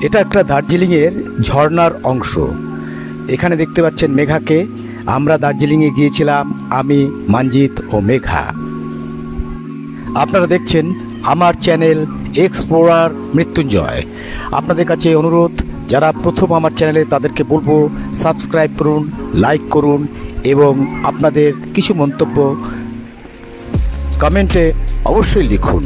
এটা একটা দার্জিলিংয়ের ঝর্ণার অংশ। এখানে দেখতে পাচ্ছেন মেঘাকে। আমরা দার্জিলিংয়ে গিয়েছিলাম, আমি, মঞ্জিত ও মেঘা। আপনারা দেখছেন আমার চ্যানেল এক্সপ্লোরার মৃত্যুঞ্জয়। আপনাদের কাছে অনুরোধ, যারা প্রথম আমার চ্যানেলে তাদেরকে বলবো সাবস্ক্রাইব করুন, লাইক করুন এবং আপনাদের কিছু মন্তব্য কমেন্টে অবশ্যই লিখুন।